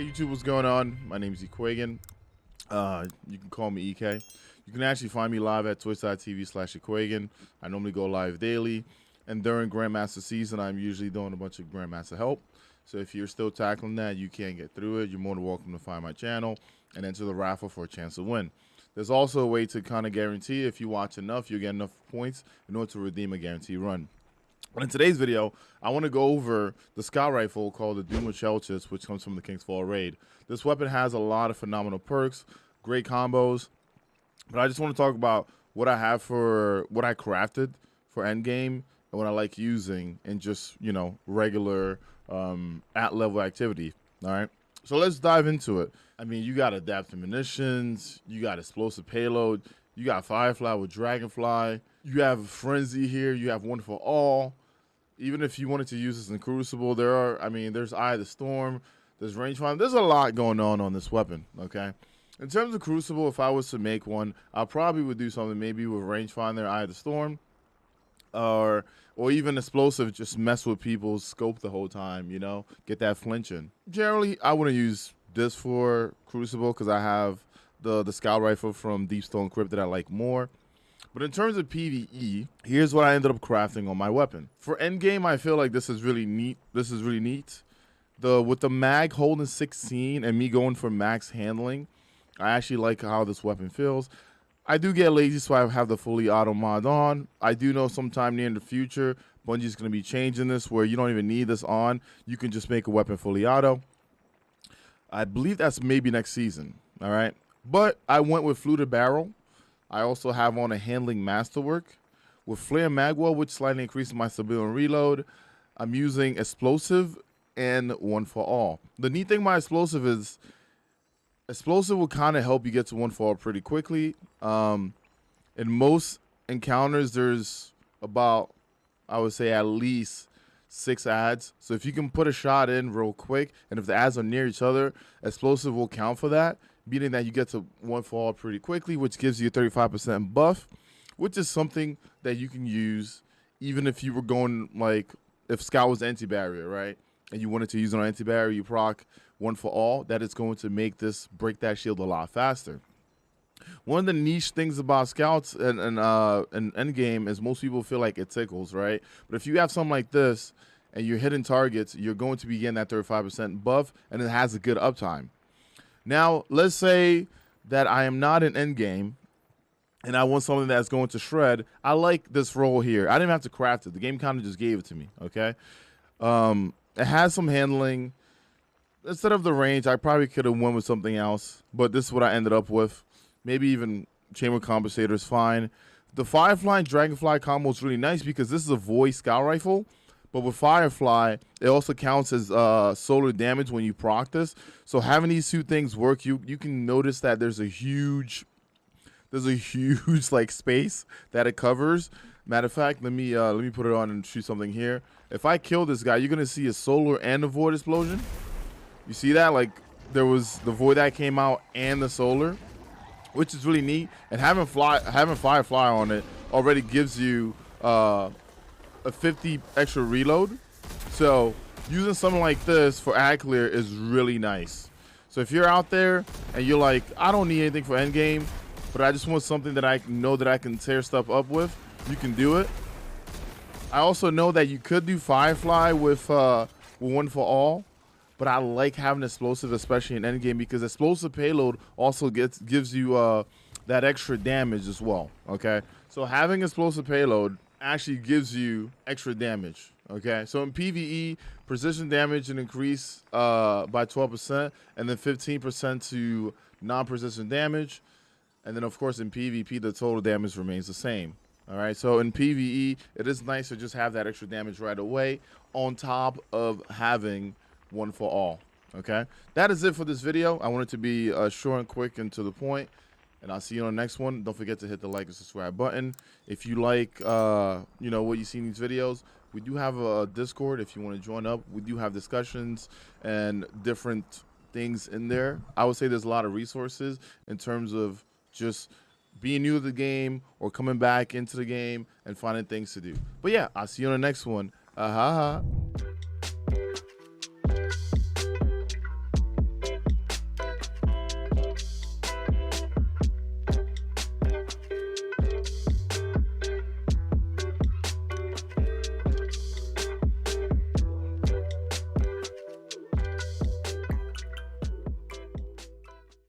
Hey YouTube, what's going on? My name is Ekuegan. You can call me EK. You can actually find me live at twitch.tv/Ekuegan. I normally go live daily, and during Grandmaster season, I'm usually doing a bunch of Grandmaster help. So if you're still tackling that, you can't get through it, you're more than welcome to find my channel and enter the raffle for a chance to win. There's also a way to kind of guarantee if you watch enough, you'll get enough points in order to redeem a guarantee run. But in today's video, I want to go over the scout rifle called the Doom of CHELCHIS, which comes from the King's Fall raid. This weapon has a lot of phenomenal perks, great combos, but I just want to talk about what I have for what I crafted for Endgame and what I like using in just, you know, regular at level activity. All right, so let's dive into it. I mean, you got adaptive munitions, you got explosive payload, you got Firefly with Dragonfly, you have Frenzy here, you have One for All. Even if you wanted to use this in Crucible, there's Eye of the Storm, there's rangefinder, there's a lot going on this weapon, okay? In terms of Crucible, if I was to make one, I probably would do something maybe with rangefinder, Eye of the Storm, or even explosive, just mess with people's scope the whole time, you know, get that flinching. Generally, I wouldn't use this for Crucible because I have the scout rifle from Deep Stone Crypt that I like more. But in terms of PvE, here's what I ended up crafting on my weapon. For Endgame, I feel like this is really neat. With the mag holding 16 and me going for max handling, I actually like how this weapon feels. I do get lazy, so I have the fully auto mod on. I do know sometime near in the future, Bungie's going to be changing this where you don't even need this on. You can just make a weapon fully auto. I believe that's maybe next season, all right? But I went with fluted barrel. I also have on a handling masterwork with flare magwell, which slightly increases my stability and reload. I'm using explosive and One for All. The neat thing about explosive is explosive will kind of help you get to One for All pretty quickly. In most encounters, there's about, I would say, at least 6 ads. So if you can put a shot in real quick, and if the ads are near each other, explosive will count for that, meaning that you get to One for All pretty quickly, which gives you a 35% buff, which is something that you can use even if you were going, like, if Scout was anti-barrier, right? And you wanted to use it on anti-barrier, you proc One for All, that is going to make this break that shield a lot faster. One of the niche things about Scouts and Endgame is most people feel like it tickles, right? But if you have something like this and you're hitting targets, you're going to be getting that 35% buff, and it has a good uptime. Now, let's say that I am not in Endgame and I want something that's going to shred. I like this roll here. I didn't have to craft it. The game kind of just gave it to me, okay? It has some handling. Instead of the range, I probably could have went with something else, but this is what I ended up with. Maybe even chamber compensator is fine. The Firefly and Dragonfly combo is really nice because this is a void scout rifle. But with Firefly, it also counts as solar damage when you proc this. So having these two things work, you can notice that there's a huge like space that it covers. Matter of fact, let me put it on and shoot something here. If I kill this guy, you're gonna see a solar and a void explosion. You see that? Like there was the void that came out and the solar, which is really neat. And having Firefly on it already gives you a 50 extra reload. So using something like this for ad clear is really nice. So if you're out there and you're like, I don't need anything for endgame, but I just want something that I know that I can tear stuff up with, you can do it. I also know that you could do Firefly with One for All, but I like having explosive, especially in endgame, because explosive payload also gives you that extra damage as well, okay? So having explosive payload actually gives you extra damage, okay? So in PvE, precision damage can increase by 12%, and then 15% to non-precision damage. And then, of course, in PvP, the total damage remains the same, all right? So in PvE, it is nice to just have that extra damage right away on top of having One for All, okay? That is it for this video. I want it to be short and quick and to the point. And I'll see you on the next one. Don't forget to hit the like and subscribe button. If you like, you know, what you see in these videos, we do have a Discord. If you want to join up, we do have discussions and different things in there. I would say there's a lot of resources in terms of just being new to the game or coming back into the game and finding things to do. But yeah, I'll see you on the next one.